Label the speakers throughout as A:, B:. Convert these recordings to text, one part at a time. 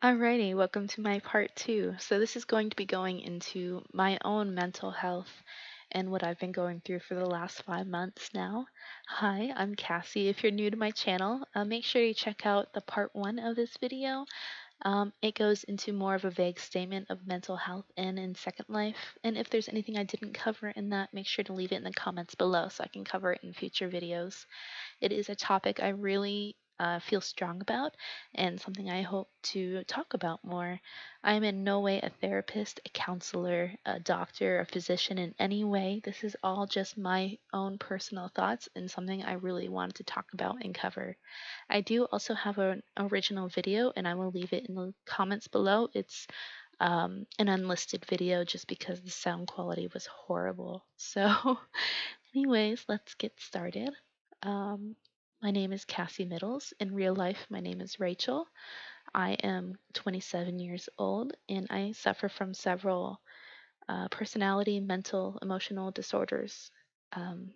A: Alrighty, welcome to my part two. So, this is going to be going into my own mental health and what I've been going through for the last 5 months now. Hi, I'm Cassie. If you're new to my channel, make sure you check out the part one of this video. It goes into more of a vague statement of mental health and in Second Life. And if there's anything I didn't cover in that, make sure to leave it in the comments below so I can cover it in future videos. It is a topic I really feel strong about and something I hope to talk about more. I am in no way a therapist, a counselor, a doctor, a physician in any way. This is all just my own personal thoughts and something I really wanted to talk about and cover. I do also have an original video and I will leave it in the comments below. It's an unlisted video just because the sound quality was horrible. So, anyways, let's get started. Um, my name is Cassie Middles. In real life, my name is Rachel. I am 27 years old and I suffer from several personality, mental, emotional disorders. Um,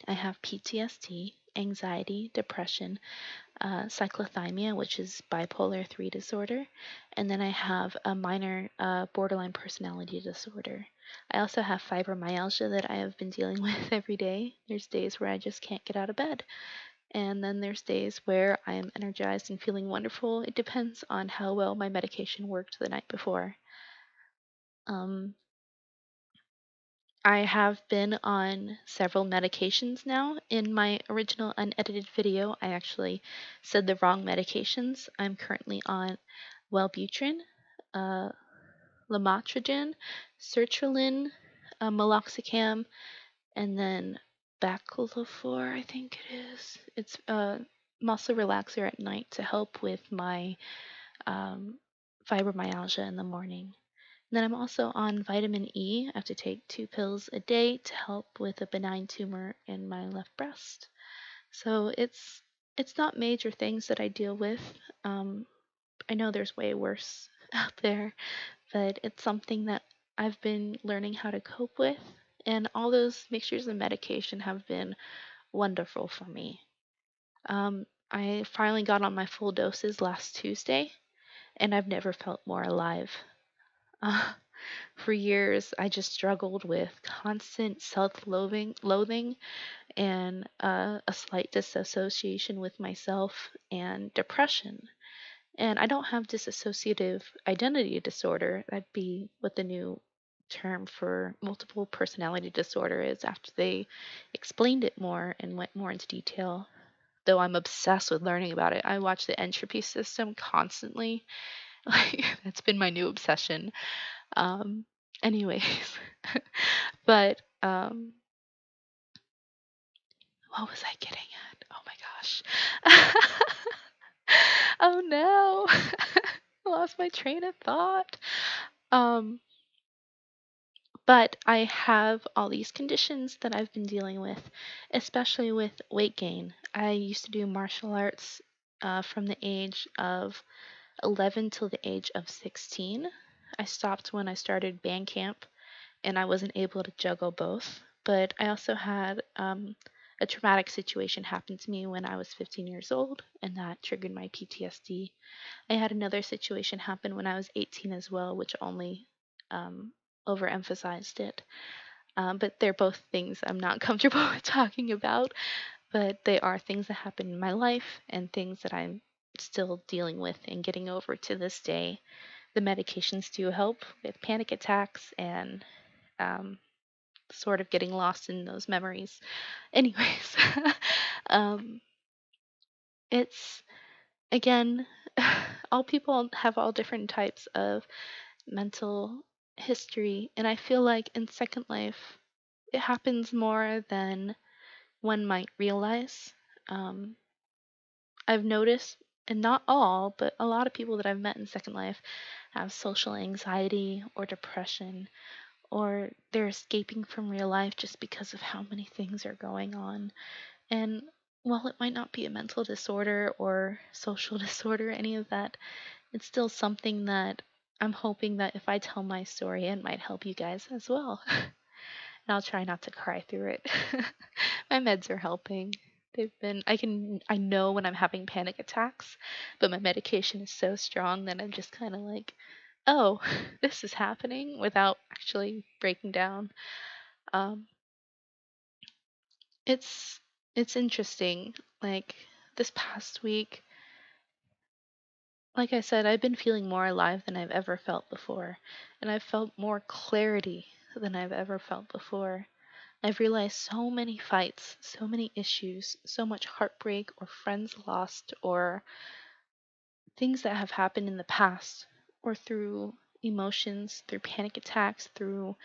A: I have PTSD, anxiety, depression, cyclothymia, which is bipolar 3 disorder, and then I have a minor borderline personality disorder. I also have fibromyalgia that I have been dealing with every day. There's days where I just can't get out of bed, and then there's days where I am energized and feeling wonderful. It depends on how well my medication worked the night before. Um, I have been on several medications now. In my original unedited video, I actually said the wrong medications. I'm currently on Wellbutrin, uh, Lamotrigine, Sertraline, Meloxicam, and then Baclofor, I think it is. It's a muscle relaxer at night to help with my um, fibromyalgia in the morning. And then I'm also on vitamin E. I have to take 2 pills a day to help with a benign tumor in my left breast. So it's not major things that I deal with. Um, I know there's way worse out there, but it's something that I've been learning how to cope with. And all those mixtures of medication have been wonderful for me. I finally got on my full doses last Tuesday, and I've never felt more alive. Uh, for years, I just struggled with constant loathing and a slight disassociation with myself and depression. And I don't have dissociative identity disorder. That'd be what the new term for multiple personality disorder is after they explained it more and went more into detail. Though I'm obsessed with learning about it. I watch the entropy system constantly. Like that's been my new obsession. Um, anyways, but what was I getting at? Oh my gosh. Oh no. I lost my train of thought. Um, but I have all these conditions that I've been dealing with, especially with weight gain. I used to do martial arts from the age of 11 till the age of 16. I stopped when I started band camp and I wasn't able to juggle both. But I also had a traumatic situation happen to me when I was 15 years old, and that triggered my PTSD. I had another situation happen when I was 18 as well, which only um, overemphasized it. But they're both things I'm not comfortable with talking about, but they are things that happen in my life and things that I'm still dealing with and getting over to this day. The medications do help with panic attacks and um, sort of getting lost in those memories. Anyways, um, it's again, all people have all different types of mental history, and I feel like in Second Life, it happens more than one might realize. Um, I've noticed, and not all, but a lot of people that I've met in Second Life have social anxiety or depression, or they're escaping from real life just because of how many things are going on. And while it might not be a mental disorder or social disorder, any of that, it's still something that I'm hoping that if I tell my story, it might help you guys as well. And I'll try not to cry through it. My meds are helping. I know when I'm having panic attacks, but my medication is so strong that I'm just kind of like, oh, this is happening without actually breaking down. Um, it's it's interesting. Like this past week, like I said, I've been feeling more alive than I've ever felt before, and I've felt more clarity than I've ever felt before. I've realized so many fights, so many issues, so much heartbreak or friends lost or things that have happened in the past or through emotions, through panic attacks, through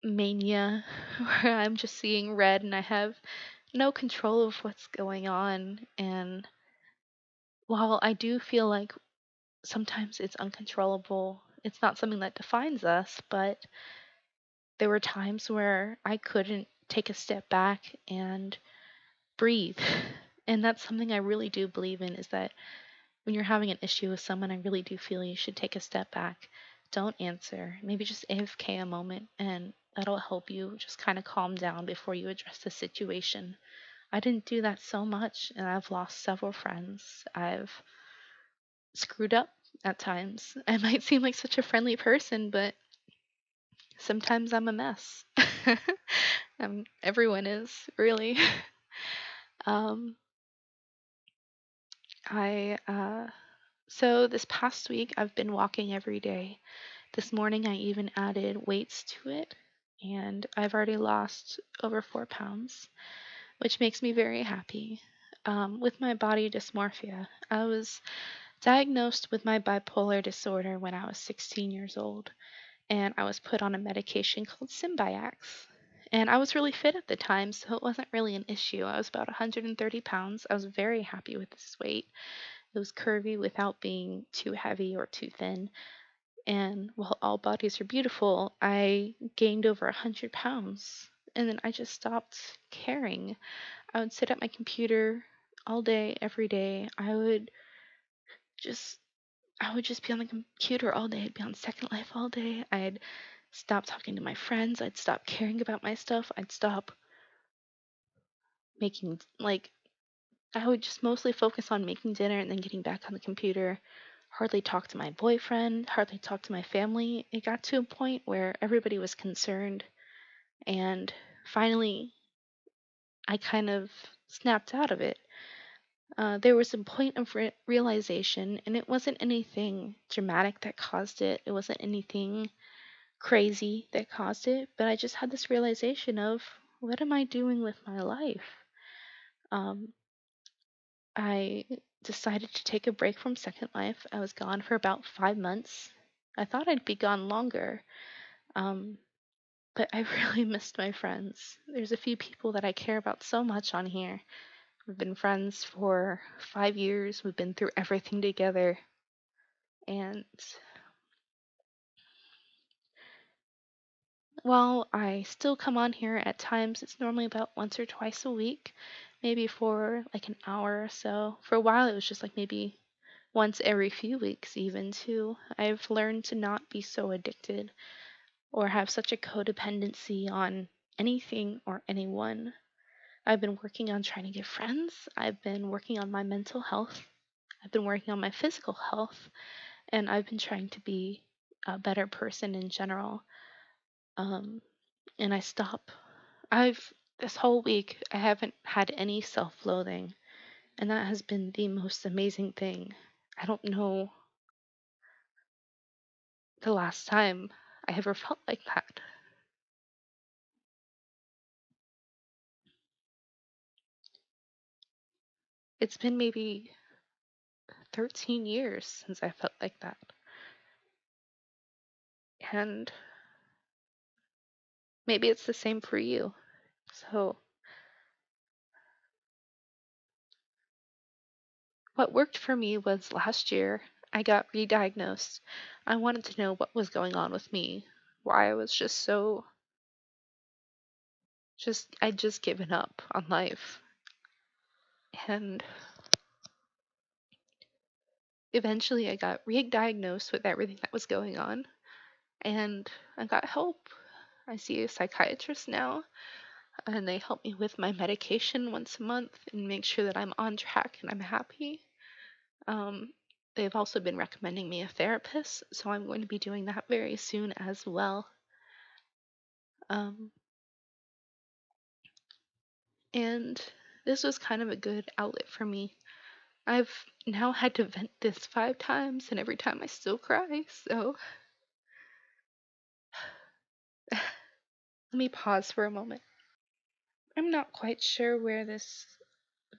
A: mania, where I'm just seeing red and I have no control of what's going on. And while I do feel like sometimes it's uncontrollable, it's not something that defines us, but there were times where I couldn't take a step back and breathe. And that's something I really do believe in, is that when you're having an issue with someone, I really do feel you should take a step back. Don't answer. Maybe just AFK a moment, and that'll help you just kind of calm down before you address the situation. I didn't do that so much, and I've lost several friends. I've screwed up at times. I might seem like such a friendly person, but sometimes I'm a mess. Everyone is, really. Um, I So this past week I've been walking every day. This morning I even added weights to it, and I've already lost over 4 pounds, which makes me very happy. With my body dysmorphia, I was diagnosed with my bipolar disorder when I was 16 years old, and I was put on a medication called Symbyax. And I was really fit at the time, so it wasn't really an issue. I was about 130 pounds. I was very happy with this weight. It was curvy without being too heavy or too thin. And while all bodies are beautiful, I gained over 100 pounds. And then I just stopped caring. I would sit at my computer all day, every day. Just I would just be on the computer all day. I'd be on Second Life all day. I'd stop talking to my friends. I'd stop caring about my stuff. I'd stop making I would just mostly focus on making dinner and then getting back on the computer. Hardly talk to my boyfriend, hardly talk to my family. It got to a point where everybody was concerned, and finally, I kind of snapped out of it. There was a point of realization, and it wasn't anything dramatic that caused it, it wasn't anything crazy that caused it, but I just had this realization of what am I doing with my life? Um, I decided to take a break from Second Life. I was gone for about 5 months. I thought I'd be gone longer, um, but I really missed my friends. There's a few people that I care about so much on here. We've been friends for 5 years. We've been through everything together. And while I still come on here at times, it's normally about once or twice a week, maybe for like an hour or so. For a while, it was just like maybe once every few weeks, even too. I've learned to not be so addicted or have such a codependency on anything or anyone. I've been working on trying to get friends. I've been working on my mental health. I've been working on my physical health. And I've been trying to be a better person in general. Um, and this whole week, I haven't had any self loathing. And that has been the most amazing thing. I don't know the last time I ever felt like that. It's been maybe 13 years since I felt like that. And maybe it's the same for you. So, what worked for me was last year I got re diagnosed. I wanted to know what was going on with me, why I was I'd just given up on life. And eventually I got re diagnosed with everything that was going on, and I got help. I see a psychiatrist now. and they help me with my medication once a month and make sure that I'm on track and I'm happy. Um, they've also been recommending me a therapist, so I'm going to be doing that very soon as well. Um, and this was kind of a good outlet for me. I've now had to vent this 5 times, and every time I still cry, so let me pause for a moment. I'm not quite sure where this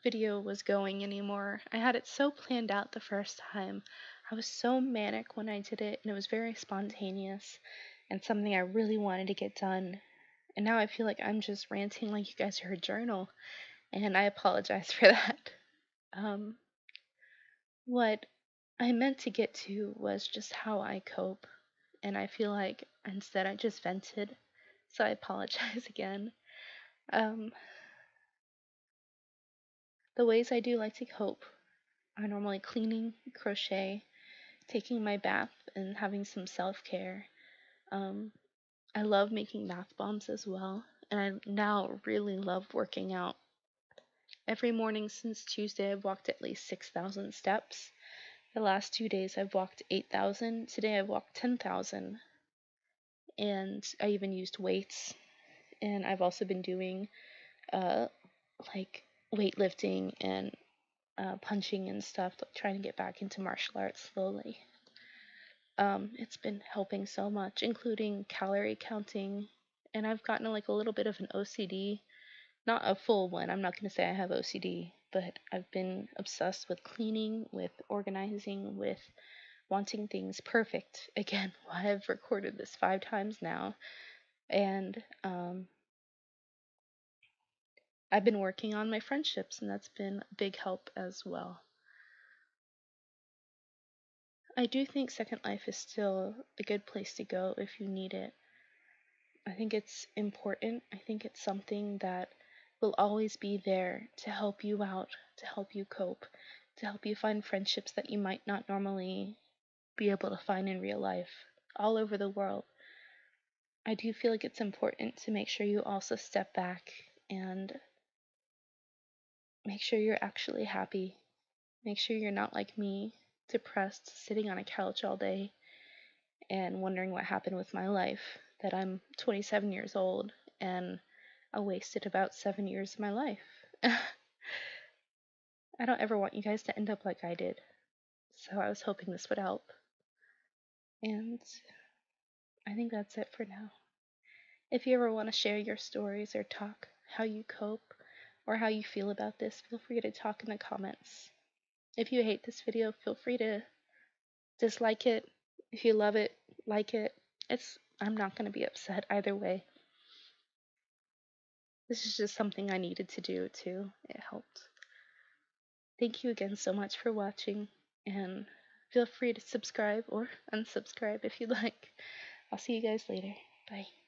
A: video was going anymore. I had it so planned out the first time. I was so manic when I did it, and it was very spontaneous and something I really wanted to get done. And now I feel like I'm just ranting like you guys are a journal, and I apologize for that. Um, what I meant to get to was just how I cope, and I feel like instead I just vented, so I apologize again. Um, the ways I do like to cope are normally cleaning, crochet, taking my bath, and having some self care. Um, I love making bath bombs as well, and I now really love working out. Every morning since Tuesday, I've walked at least 6,000 steps. The last 2 days, I've walked 8,000. Today, I've walked 10,000. And I even used weights. And I've also been doing uh, like weightlifting and punching and stuff, like trying to get back into martial arts slowly. It's been helping so much, including calorie counting. And I've gotten like a little bit of an OCD. Not a full one. I'm not going to say I have OCD, but I've been obsessed with cleaning, with organizing, with wanting things perfect. Again, I've recorded this 5 times now, and I've been working on my friendships, and that's been a big help as well. I do think Second Life is still a good place to go if you need it. I think it's important. I think it's something that will always be there to help you out, to help you cope, to help you find friendships that you might not normally be able to find in real life all over the world. I do feel like it's important to make sure you also step back and make sure you're actually happy. Make sure you're not like me, depressed, sitting on a couch all day and wondering what happened with my life, that I'm 27 years old and I wasted about 7 years of my life. I don't ever want you guys to end up like I did, so I was hoping this would help. And I think that's it for now. If you ever want to share your stories or talk how you cope or how you feel about this, feel free to talk in the comments. If you hate this video, feel free to dislike it. If you love it, like it. I'm not going to be upset either way. This is just something I needed to do too. It helped. Thank you again so much for watching, and feel free to subscribe or unsubscribe if you'd like. I'll see you guys later. Bye.